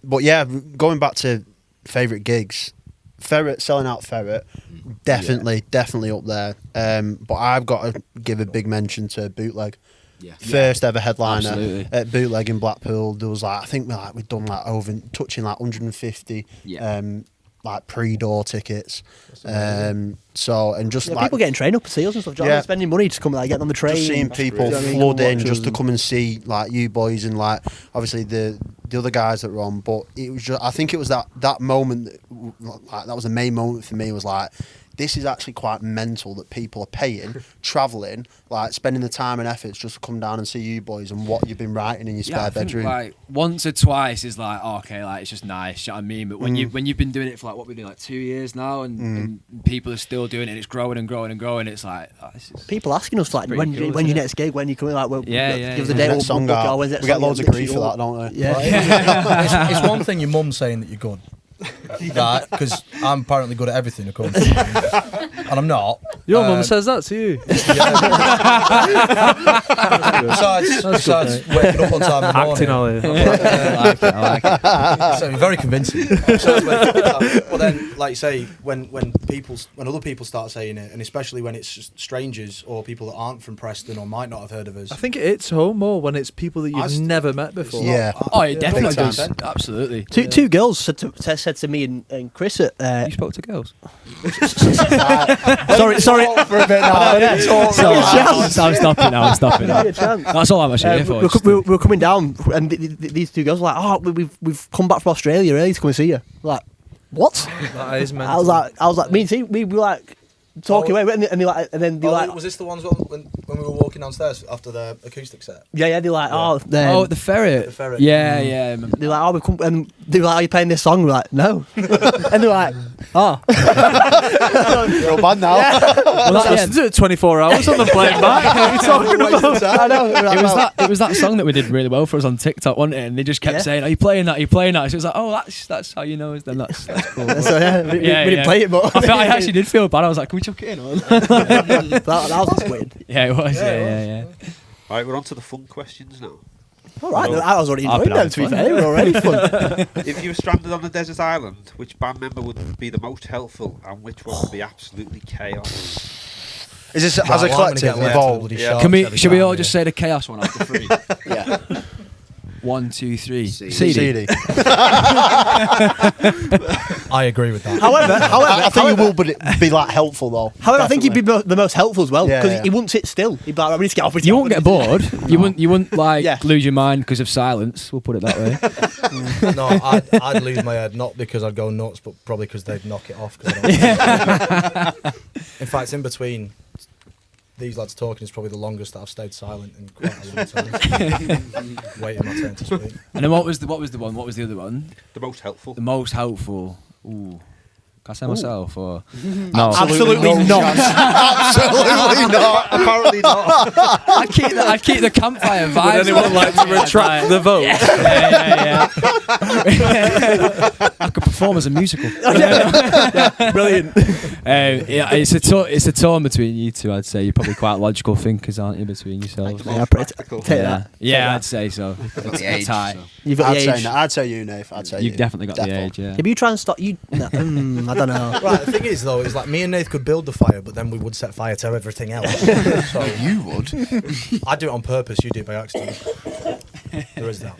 but yeah, going back to favourite gigs, Ferret, selling out Ferret, definitely up there. But I've got to give a big mention to Bootleg. Yeah. First ever headliner Absolutely. at Bootleg in Blackpool. There was I think we'd done touching 150 like pre-door tickets. So and just people getting trained up to see us and stuff. Yeah. Spending money to come getting on the train. just seeing and- people Do you know what I mean? flood Come in watch just us to and- come and see like you boys and like obviously the other guys that were on. But it was just I think it was that moment that was the main moment for me. Was like, this is actually quite mental that people are paying, travelling, like spending the time and efforts just to come down and see you boys and what you've been writing in your spare I think, bedroom. like once or twice is like okay, like it's just nice. You know what I mean? But when you've been doing it for like what we do like 2 years now, and people are still doing it, and it's growing and growing and growing. It's like this is People asking us like, pretty when's cool, your isn't it? next gig? When you coming? Like, well, Yeah. give us a date. Next song out. We get loads of grief for that, don't we? Yeah. it's one thing your mum saying that you're good, right? Because I'm apparently good at everything, according to you. And I'm not. Your mum says that to you. Besides waking up on time in the morning. Acting all in. I like it. So very convincing. But then, like you say, when other people start saying it, and especially when it's just strangers or people that aren't from Preston or might not have heard of us. I think it hits home more when it's people that you've never met before. Yeah. Oh, it definitely Big time. does. Absolutely. Two girls said to me and Chris at You spoke to girls. sorry For a bit now. I'm stopping now. I'm stopping now. Give me a chance. That's all I'm actually here for. we were coming down, and these two girls were like, "Oh, we've come back from Australia early to come and see you." Like, what? That is mental. I was like, me and T, we were like talking away, and they like, and then they like, was this the ones when we were walking downstairs after the acoustic set? yeah, they're like, Yeah. Oh, the ferret. The ferret. Yeah, yeah. I remember. they're like, oh, we've come, and they were like, are you playing this song? We're like, no, and they're like, oh, You're a band now. Well, that's listened to it 24 hours on the plane back. What are you talking about? I know. We're like, It was that song that we did really well for us on TikTok, wasn't it? And they just kept Yeah. saying, "Are you playing that? Are you playing that?" So it was like, "Oh, that's how you know us." Then that's cool. so yeah, we didn't Yeah. play it, but I actually did feel bad. I was like, "Can we chuck it in?" that was just weird. Yeah, it was. Yeah. All right, we're on to the fun questions now. All right, I was already I've enjoying been them. To be having fair, they were already fun. If you were stranded on a desert island, which band member would be the most helpful, and which one would be absolutely chaos? Is this Right, as a well, I'm gonna collective get left involved? with bloody Yeah. sharks Can we? every Should we time all here. just say the chaos one after three? Yeah. 1, 2, 3. CD. I agree with that. I think you will, but it'd be like helpful though. However, I think he'd be the most helpful as well Yeah, because yeah. he wouldn't sit still. He'd be like, "We need to get off with You won't get bored. You wouldn't like Yeah. lose your mind because of silence. We'll put it that way. No, I'd lose my head, not because I'd go nuts, but probably because they'd knock it off. 'Cause I don't in fact, in between these lads talking is probably the longest that I've stayed silent in quite a long time. Waiting my turn to speak. And then what was the one? What was the other one? The most helpful. The most helpful. Ooh. Can I say myself or No, Absolutely not. Absolutely not. Apparently not. I'd keep the campfire Would vibes. anyone like to retract the vote? Yeah. I could perform as a musical. Brilliant. Yeah, it's a tone between you two. I'd say you're probably quite logical thinkers, aren't you, between yourselves? Yeah, take Yeah, that. yeah, I'd say so. Got It's the a age, tie. so. You've got the age. I'd say you, Nath. I'd say You've you. definitely got the Defo. age, yeah. If you try and stop, you. No, I don't know. Right, the thing is though, is like me and Nath could build the fire, but then we would set fire to everything else. So You would. I do it on purpose. You do it by accident. There is that.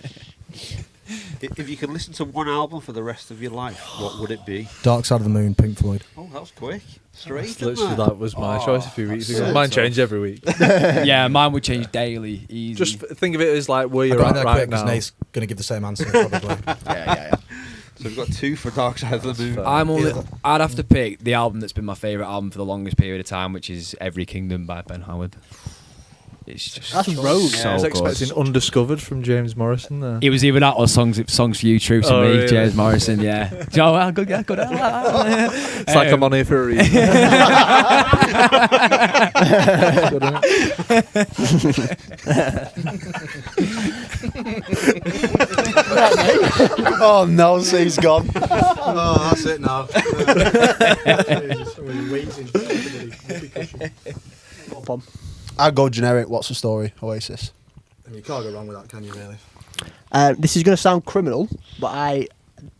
If you could listen to one album for the rest of your life, what would it be? Dark Side of the Moon, Pink Floyd. Oh, that was quick. Straight. That's literally that was my choice a few weeks that's ago. so Mine tough. changed every week. Yeah, mine would change daily. Easy. Just think of it as like where I you're got at that right quick because now. Nate's going to give the same answer, probably. Yeah. So we've got 2 for Dark Side of the Moon. fair. I'd have to pick the album that's been my favourite album for the longest period of time, which is Every Kingdom by Ben Howard. It's just That's rogue. so I was good. expecting Undiscovered from James Morrison there. It was either that or songs for you, True to Oh, Me, really? James Morrison. Yeah. Oh, well, good. It's like I'm on here for a reason. Oh no, so he's gone. Oh, that's it now. I'd go generic. What's the story? Oasis. You can't go wrong with that, can you, really? This is going to sound criminal, but I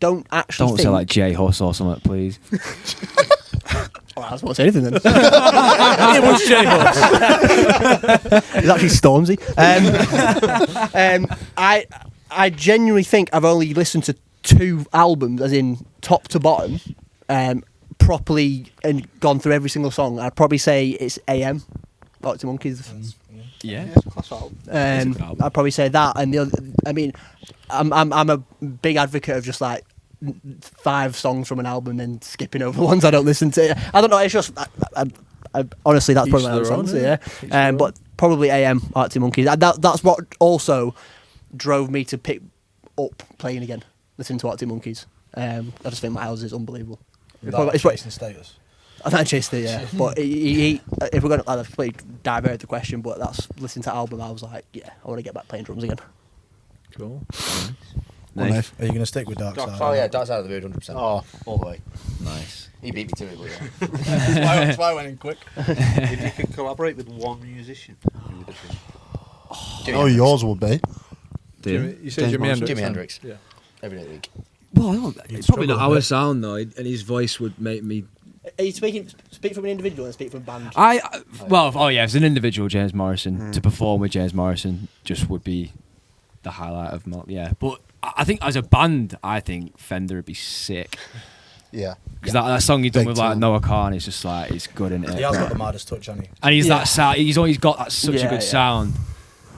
don't actually Don't think... say like J Huss or something, please. Oh, I was not say anything then. It was J Huss. It's actually Stormzy. I genuinely think I've only listened to 2 albums, as in top to bottom, properly and gone through every single song. I'd probably say it's AM, Arctic Monkeys. Yeah. Class album. It's a good album. I'd probably say that, and the other. I mean, I'm a big advocate of just like 5 songs from an album and skipping over the ones I don't listen to. I don't know. It's just I honestly that's Each probably my their own, answer. yeah. Yeah, Each their own. but probably AM, Arctic Monkeys. That's what also drove me to pick up playing again, listening to Arctic Monkeys. I just think Miles is unbelievable. Without chasing status. I think I chased it, yeah. But if we're going to probably divert the question, but that's listening to the album, I was like, yeah, I want to get back playing drums again. Cool. Nice. Are you going to stick with Dark Dark Side? Oh yeah, Dark Side of the Moon, 100%. Oh, All the way. Nice. He beat me to it, but yeah. That's why I went in quick. If you could collaborate with one musician, who would it be? oh, yours would be. You said Jimi Jimi Hendrix. Jimi then? Hendrix. Yeah. Every day of the week. Well, it's probably not struggle a our bit. sound though, and his voice would make me. Are you speak from an individual and speak from a band? As an individual, James Morrison to perform with James Morrison just would be the highlight of But I think as a band, I think Fender would be sick Yeah. because that song he done Big with like time. Noah Khan is just like it's good, isn't it? He has got the maddest touch, hasn't he? And he's Yeah. that sound. He's always got that such a Yeah, good yeah.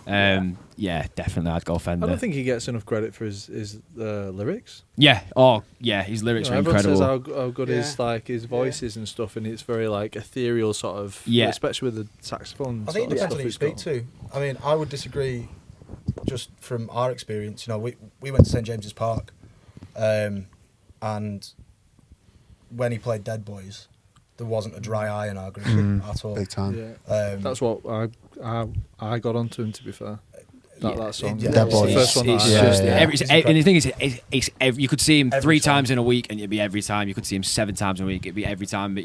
sound. Yeah, definitely, I'd go I Fender. don't think he gets enough credit for his lyrics. Yeah, his lyrics are Everyone incredible. says how good his like his voice is and stuff, and it's very like ethereal sort of. Yeah. Especially with the saxophone. I think it sort depends of on who you stuff speak he's to. I mean, I would disagree just from our experience. You know, we went to St James's Park, and when he played Dead Boys, there wasn't a dry eye in our group at all. Big time. Yeah. That's what I got onto him, to be fair. That song. Yeah. Dead It's the Boys. first one that It's I just yeah. and the thing is, it's every, you could see him Every 3 time. times in a week, and it'd be every time. You could see him 7 times in a week, it'd be every time. But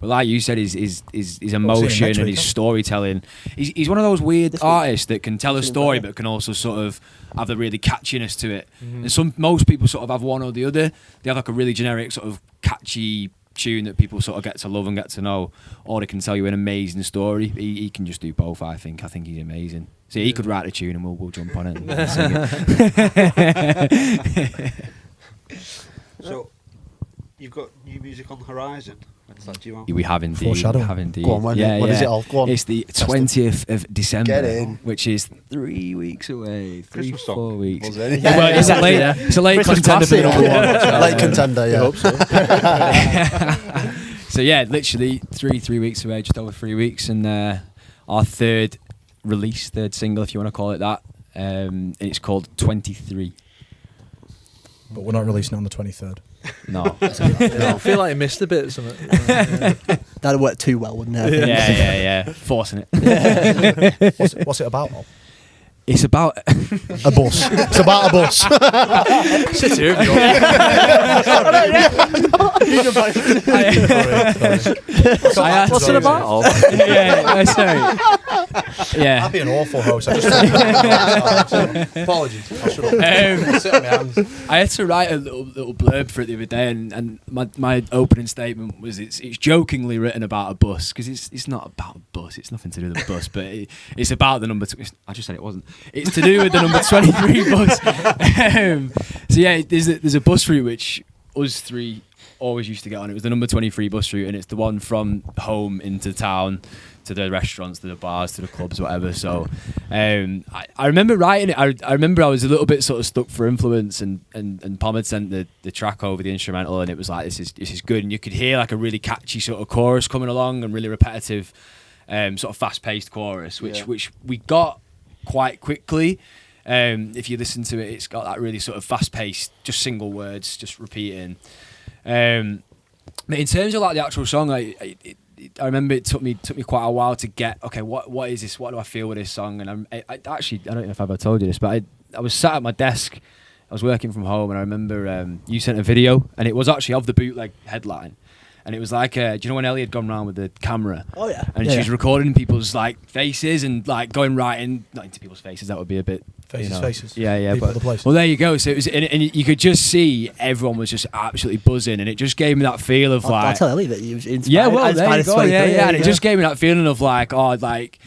like you said, his emotion next and week, his huh? storytelling. He's one of those weird This week. artists that can tell a See him story, Friday. but can also sort of have the really catchiness to it. And most people sort of have one or the other. They have like a really generic sort of catchy tune that people sort of get to love and get to know, or they can tell you an amazing story. He can just do both. I think he's amazing. So he could write a tune and we'll jump on it and sing it. So, you've got new music on the horizon. When's that due out? We have indeed. Foreshadowing. Have indeed. Go on, when is it all? Go on. It's the 20th of December, Get in. which is 3 weeks away. 3, Christmas 4 song. weeks. Was it? Yeah, Well, it's a late, yeah. it's a late Christmas contender for the classic. number one. Late contender, yeah. I hope so. So yeah, literally 3 weeks away, just over 3 weeks, and our third single, if you want to call it that, and it's called 23. But we're not releasing it on the 23rd. No. I feel like I missed a bit or something. That'd work too well, wouldn't it? yeah, forcing it. What's it about? It's about A bus. It's about a bus. Sit here. What's it about? sorry. Yeah. I'd be an awful host. I just apologies. I should have sit on my hands. I had to write a little blurb for it the other day, and my opening statement was it's jokingly written about a bus, because it's not about a bus. It's nothing to do with a bus, but it's about the number. I just said it wasn't. It's to do with the number 23 bus. So yeah, there's a bus route which us three always used to get on. It was the number 23 bus route, and it's the one from home into town to the restaurants, to the bars, to the clubs, whatever. So I remember writing it. I remember I was a little bit sort of stuck for influence, and Pom had sent the track over, the instrumental, and it was like, this is good. And you could hear like a really catchy sort of chorus coming along, and really repetitive, sort of fast-paced chorus, which we got quite quickly. If you listen to it, it's got that really sort of fast-paced, just single words, just repeating. But in terms of like the actual song, I remember it took me quite a while to get, okay, what is this? What do I feel with this song? And I actually, I don't know if I've ever told you this, but I was sat at my desk, I was working from home, and I remember you sent a video, and it was actually of the Bootleg headline. And it was like, do you know when Ellie had gone round with the camera? Oh yeah. And she was recording people's like faces and like going right in, not into people's faces. That would be a bit Faces. Yeah. People But the place. well, there you go. So it was, and you could just see everyone was just absolutely buzzing, and it just gave me that feel of I'll like, tell Ellie that you was inspired. yeah, well, there you go, 23, yeah, and it just gave me that feeling of like, oh, like,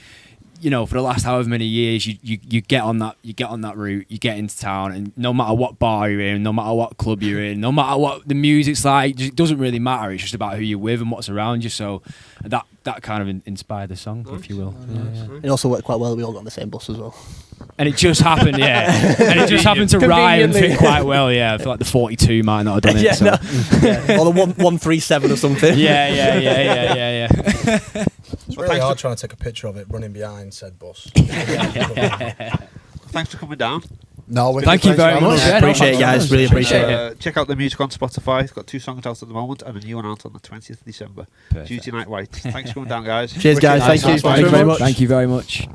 you know, for the last however many years, you get on that route, you get into town, and no matter what bar you're in, no matter what club you're in, no matter what the music's like, it doesn't really matter. It's just about who you're with and what's around you. So that kind of inspired the song, if you will. Yeah. It also worked quite well. We all got on the same bus as well. And it just happened, yeah. And it just happened to rhyme and fit quite well, yeah. I feel like the 42 might not have done it. Yeah, so. no. Or the 137 or something. Yeah. It's really hard trying to take a picture of it running behind said bus. Thanks for coming down. No, Thank you very much. Yeah, Appreciate it, guys. Really appreciate it. Check out the music on Spotify. It's got 2 songs out at the moment and a new one out on the 20th of December. Perfect. Tuesday Night White. Thanks for coming down, guys. Cheers, guys. Thank you. Thank you very much.